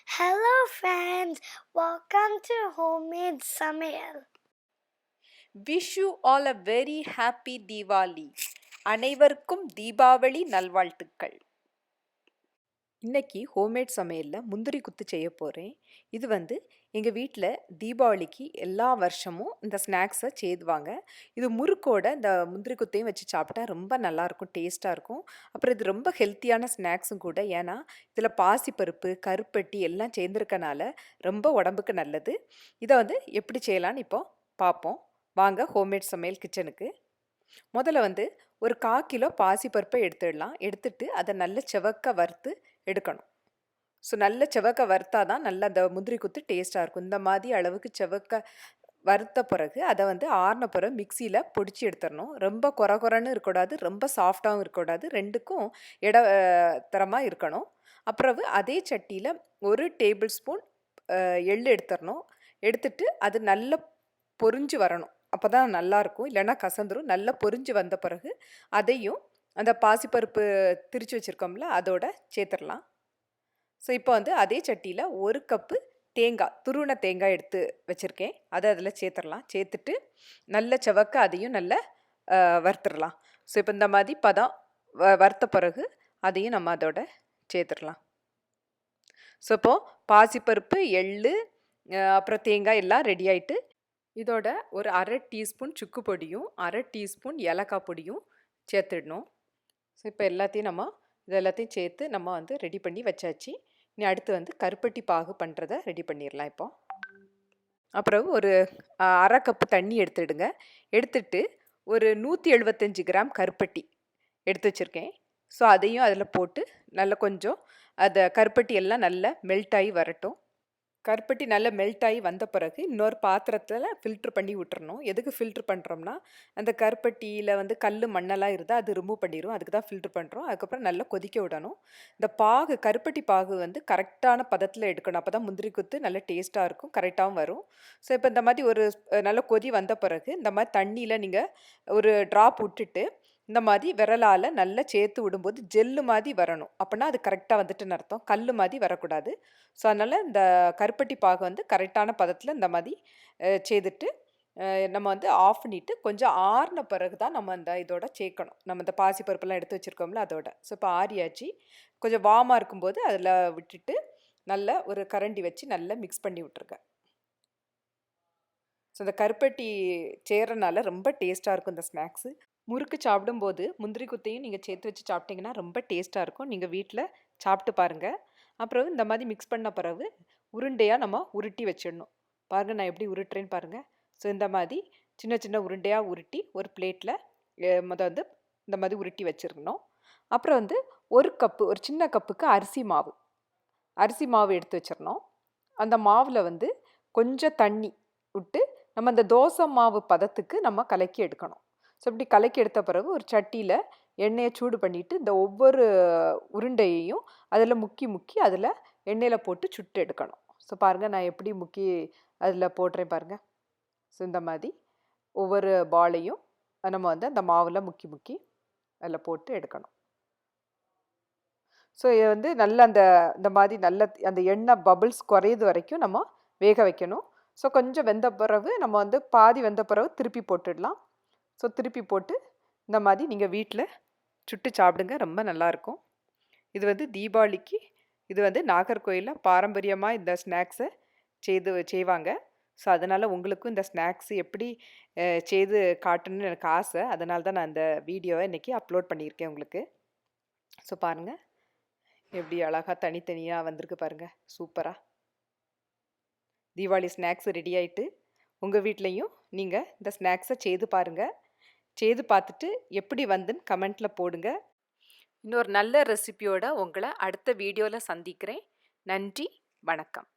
Hello friends, welcome to Homemade Samayal. Wish you all a very happy Diwali. அனைவருக்கும் தீபாவளி நல்வாழ்த்துக்கள். இன்னைக்கு homemade சமையலில் முந்திரி குத்து செய்ய போகிறேன். இது எங்கள் வீட்டில் தீபாவளிக்கு எல்லா வருஷமும் இந்த ஸ்நாக்ஸை செய்துவாங்க. இது முறுக்கோட இந்த முந்திரி குத்தையும் வச்சு சாப்பிட்டா ரொம்ப நல்லாயிருக்கும், டேஸ்ட்டாக இருக்கும். அப்புறம் இது ரொம்ப ஹெல்த்தியான ஸ்நாக்ஸும் கூட. ஏன்னா இதில் பாசிப்பருப்பு, கருப்பட்டி எல்லாம் சேர்ந்துருக்கனால ரொம்ப உடம்புக்கு நல்லது. இதை எப்படி செய்யலான்னு இப்போ பார்ப்போம். வாங்க ஹோம்மேட் சமையல் கிச்சனுக்கு. முதல்ல ஒரு 1/4 கிலோ பாசிப்பருப்பை எடுத்துடலாம். எடுத்துட்டு அதை நல்ல செவக்க வறுத்து எடுக்கணும். ஸோ நல்ல செவக்க வறுத்தா தான் நல்ல அந்த முந்திரி குத்து டேஸ்ட்டாக இருக்கும். இந்த மாதிரி அளவுக்கு செவக்க வறுத்த பிறகு அதை ஆறின பிறகு மிக்சியில் பொடிச்சு எடுத்துடணும். ரொம்ப கொரன்னு இருக்கக்கூடாது, ரொம்ப சாஃப்டாகவும் இருக்கக்கூடாது, ரெண்டுக்கும் தரமாக இருக்கணும். அப்புறம் அதே சட்டியில் 1 டேபிள் ஸ்பூன் எள்ளு எடுத்துடணும். எடுத்துட்டு அது நல்லா பொரிஞ்சு வரணும். அப்போ தான் நல்லாயிருக்கும், இல்லைன்னா கசந்துரும். நல்லா பொரிஞ்சு வந்த பிறகு அதையும் அந்த பாசிப்பருப்பு திரிச்சு வச்சுருக்கோம்ல அதோட சேர்த்துடலாம். ஸோ இப்போ அதே சட்டியில் 1 கப்பு தேங்காய், துருவின தேங்காய் எடுத்து வச்சுருக்கேன், அதை அதில் சேர்த்துடலாம். சேர்த்துட்டு நல்ல செவக்க அதையும் நல்லா வறுத்துடலாம். ஸோ இப்போ இந்த மாதிரி பதம் வறுத்த பிறகு அதையும் நம்ம அதோட சேர்த்துடலாம். ஸோ இப்போது பாசிப்பருப்பு, எள்ளு, அப்புறம் தேங்காய் எல்லாம் ரெடி ஆகிட்டு இதோட ஒரு 1/2 டீஸ்பூன் சுக்கு பொடியும் 1/2 டீஸ்பூன் ஏலக்காய் பொடியும் சேர்த்துடணும். ஸோ இப்போ எல்லாத்தையும் சேர்த்து நம்ம ரெடி பண்ணி வச்சாச்சு. இனி அடுத்து கருப்பட்டி பாகு பண்ணுறதை ரெடி பண்ணிடலாம். இப்போ அப்புறம் ஒரு 1/2 கப்பு தண்ணி எடுத்துடுங்க. எடுத்துட்டு ஒரு 175 கிராம் கருப்பட்டி எடுத்து வச்சுருக்கேன். ஸோ அதையும் அதில் போட்டு நல்லா கொஞ்சம் அதை கருப்பட்டி எல்லாம் நல்லா மெல்ட் ஆகி வரட்டும். கருப்பட்டி நல்லா மெல்ட் ஆகி வந்த பிறகு இன்னொரு பாத்திரத்தில் ஃபில்ட்ரு பண்ணி விட்டுறணும். எதுக்கு ஃபில்ட்ரு பண்ணுறோம்னா அந்த கருப்பட்டியில் கல் மண்ணெல்லாம் இருந்தால் அது ரிமூவ் பண்ணிடும், அதுக்கு தான் ஃபில்ட்ரு பண்ணுறோம். அதுக்கப்புறம் நல்லா கொதிக்க விடணும். இந்த பாகு, கருப்பட்டி பாகு கரெக்டான பதத்தில் எடுக்கணும். அப்போ தான் முந்திரி குத்து நல்ல டேஸ்ட்டாக இருக்கும், கரெக்டாகவும் வரும். ஸோ இப்போ இந்த மாதிரி ஒரு நல்ல கொதி வந்த பிறகு இந்த மாதிரி தண்ணியில் நீங்கள் ஒரு ட்ராப் விட்டுட்டு இந்த மாதிரி விரலால் நல்லா சேர்த்து விடும்போது ஜெல்லு மாதிரி வரணும். அப்படின்னா அது கரெக்டாக வந்துட்டுன்னு அர்த்தம், கல் மாதிரி வரக்கூடாது. ஸோ அதனால் இந்த கருப்பட்டி பாகு கரெக்டான பதத்தில் இந்த மாதிரி செய்துட்டு நம்ம ஆஃப் பண்ணிவிட்டு கொஞ்சம் ஆறின பிறகு தான் நம்ம இதோட சேர்க்கணும். நம்ம இந்த பாசி பருப்பெல்லாம் எடுத்து வச்சுருக்கோம்ல அதோட. ஸோ இப்போ ஆறியாச்சு. கொஞ்சம் வார்மாக இருக்கும்போது அதில் விட்டுட்டு நல்லா ஒரு கரண்டி வச்சு நல்லா மிக்ஸ் பண்ணி விட்ருங்க. ஸோ இந்த கருப்பட்டி சேர்றனால ரொம்ப டேஸ்ட்டாக இருக்கும் இந்த ஸ்நாக்ஸு. முறுக்கு சாப்பிடும்போது முந்திரி குத்தையும் நீங்கள் சேர்த்து வச்சு சாப்பிட்டிங்கன்னா ரொம்ப டேஸ்ட்டாக இருக்கும். நீங்கள் வீட்டில் சாப்பிட்டு பாருங்கள். அப்புறம் இந்த மாதிரி மிக்ஸ் பண்ண பிறகு உருண்டையாக நம்ம உருட்டி வச்சிடணும். பாருங்கள் நான் எப்படி உருட்டுறேன்னு பாருங்கள். ஸோ இந்த மாதிரி சின்ன சின்ன உருண்டையாக உருட்டி ஒரு பிளேட்டில் இந்த மாதிரி உருட்டி வச்சிடணும். அப்புறம் ஒரு கப்பு, ஒரு சின்ன கப்புக்கு அரிசி மாவு எடுத்து வச்சிடணும். அந்த மாவில் கொஞ்சம் தண்ணி விட்டு நம்ம அந்த தோசை மாவு பதத்துக்கு நம்ம கலக்கி எடுக்கணும். ஸோ இப்படி கலக்கி எடுத்த பிறகு ஒரு சட்டியில் எண்ணெயை சூடு பண்ணிவிட்டு இந்த ஒவ்வொரு உருண்டையையும் அதில் முக்கி அதில் எண்ணெயில் போட்டு சுட்டு எடுக்கணும். ஸோ பாருங்கள் நான் எப்படி முக்கி அதில் போடுறேன் பாருங்கள். ஸோ இந்த மாதிரி ஒவ்வொரு பாலையும் நம்ம அந்த மாவில் முக்கி அதில் போட்டு எடுக்கணும். ஸோ இது நல்லா இந்த மாதிரி நல்ல அந்த எண்ணெய் பபிள்ஸ் குறையுது வரைக்கும் நம்ம வேக வைக்கணும். ஸோ கொஞ்சம் வெந்த பிறகு நம்ம பாதி வெந்த பிறகு திருப்பி போட்டுடலாம். ஸோ திருப்பி போட்டு இந்த மாதிரி நீங்கள் வீட்டில் சுட்டு சாப்பிடுங்க, ரொம்ப நல்லாயிருக்கும். இது தீபாவளிக்கு இது நாகர்கோயிலில் பாரம்பரியமாக இந்த ஸ்நாக்ஸை செய்வாங்க. ஸோ அதனால் உங்களுக்கும் இந்த ஸ்நாக்ஸு எப்படி செய்து காட்டணும்னு எனக்கு ஆசை. அதனால தான் நான் இந்த வீடியோவை இன்றைக்கி அப்லோட் பண்ணியிருக்கேன் உங்களுக்கு. ஸோ பாருங்கள் எப்படி அழகாக தனித்தனியாக வந்திருக்கு பாருங்கள், சூப்பராக. தீபாவளி ஸ்நாக்ஸ் ரெடி ஆகிட்டு உங்கள் வீட்லேயும் நீங்கள் இந்த ஸ்நாக்ஸை செய்து பாருங்கள். செய்து பார்த்துட்டு எப்படி வந்துன்னு கமெண்ட்டில் போடுங்க. இன்னொரு நல்ல ரெசிபியோட உங்களை அடுத்த வீடியோவில் சந்திக்கிறேன். நன்றி, வணக்கம்.